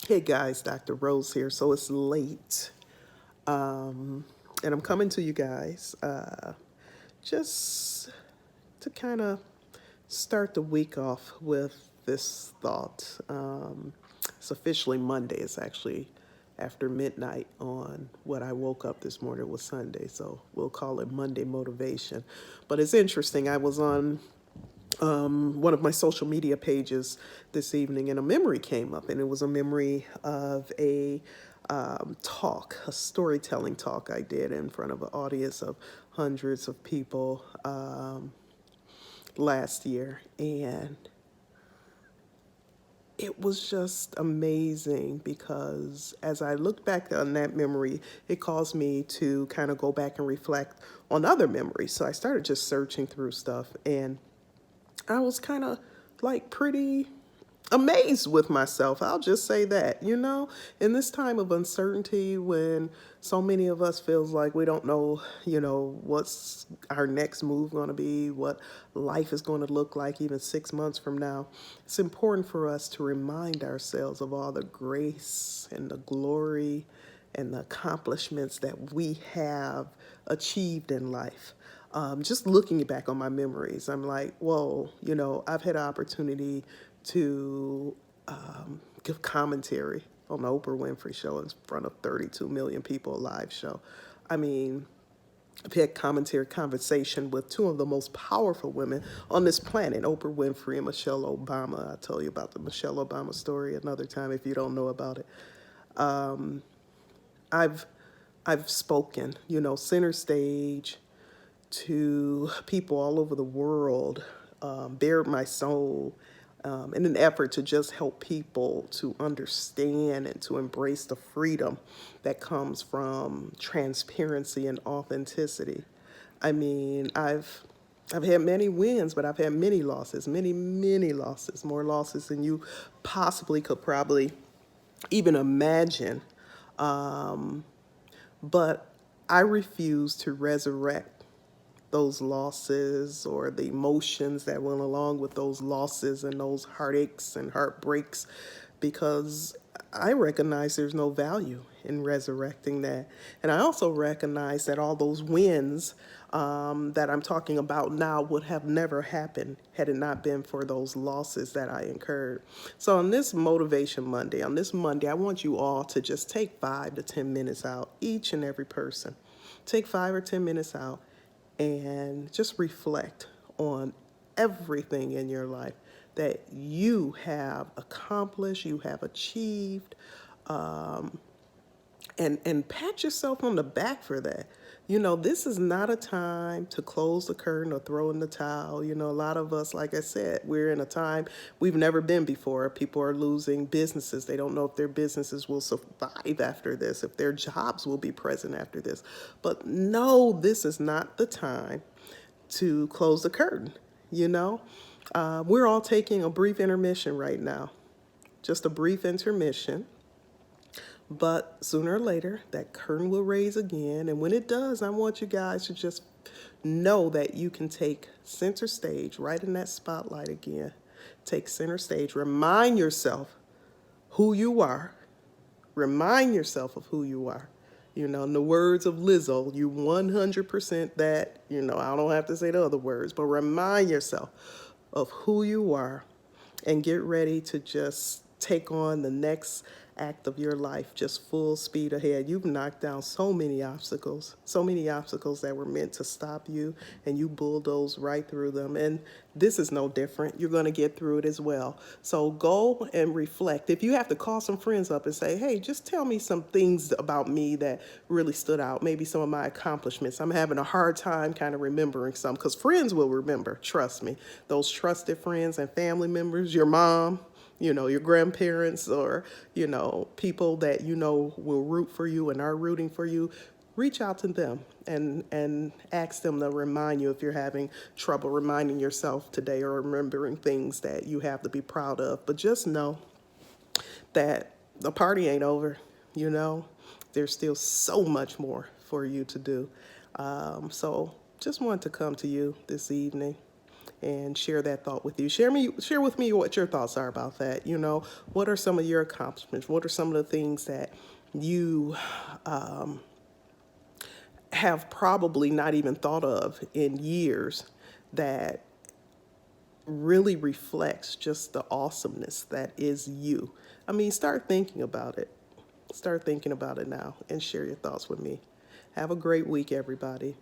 Hey guys, Dr. Rose here. So it's late, and I'm coming to you guys just to kind of start the week off with this thought. It's officially Monday. It's actually after midnight on what I woke up this morning was Sunday, so we'll call it Monday motivation. But it's interesting. I was on one of my social media pages this evening, and a memory came up, and it was a memory of a talk, a storytelling talk I did in front of an audience of hundreds of people last year, and it was just amazing because as I look back on that memory, it caused me to kind of go back and reflect on other memories. So I started just searching through stuff, and I was kind of like pretty amazed with myself. I'll just say that, in this time of uncertainty when so many of us feels like we don't know, what's our next move going to be, what life is going to look like even 6 months from now. It's important for us to remind ourselves of all the grace and the glory and the accomplishments that we have achieved in life. Just looking back on my memories, I'm like, whoa, I've had an opportunity to give commentary on the Oprah Winfrey Show in front of 32 million people, a live show. I mean, I've had commentary conversation with two of the most powerful women on this planet, Oprah Winfrey and Michelle Obama. I'll tell you about the Michelle Obama story another time if you don't know about it. I've I've spoken, center stage to people all over the world, bared my soul in an effort to just help people to understand and to embrace the freedom that comes from transparency and authenticity. I mean, I've had many wins, but I've had many losses, many losses, more losses than you possibly could probably even imagine. But I refuse to resurrect those losses or the emotions that went along with those losses and those heartaches and heartbreaks because I recognize there's no value in resurrecting that. And I also recognize that all those wins that I'm talking about now would have never happened had it not been for those losses that I incurred. So on this Motivation Monday, I want you all to just take 5 to 10 minutes out, each and every person. Take 5 or 10 minutes out and just reflect on everything in your life that you have accomplished, you have achieved, and pat yourself on the back for that. This is not a time to close the curtain or throw in the towel. A lot of us, like I said, we're in a time we've never been before. People are losing businesses. They don't know if their businesses will survive after this, if their jobs will be present after this. But no, this is not the time to close the curtain. We're all taking a brief intermission right now, just a brief intermission. But sooner or later, that curtain will raise again. And when it does, I want you guys to just know that you can take center stage right in that spotlight again. Take center stage. Remind yourself who you are. Remind yourself of who you are. In the words of Lizzo, you 100% that, I don't have to say the other words, but remind yourself of who you are and get ready to just take on the next act of your life, just full speed ahead. You've knocked down so many obstacles that were meant to stop you, and you bulldoze right through them. And this is no different. You're going to get through it as well. So go and reflect. If you have to call some friends up and say, hey, just tell me some things about me that really stood out, maybe some of my accomplishments. I'm having a hard time kind of remembering some because friends will remember, trust me. Those trusted friends and family members, your mom, your grandparents, or, people that will root for you and are rooting for you. Reach out to them and ask them to remind you if you're having trouble reminding yourself today or remembering things that you have to be proud of. But just know that the party ain't over, you know. There's still so much more for you to do. So just wanted to come to you this evening and share that thought with you. Share with me what your thoughts are about that. You know, what are some of your accomplishments? What are some of the things that you have probably not even thought of in years that really reflects just the awesomeness that is you? I mean, start thinking about it. Start thinking about it now and share your thoughts with me. Have a great week, everybody.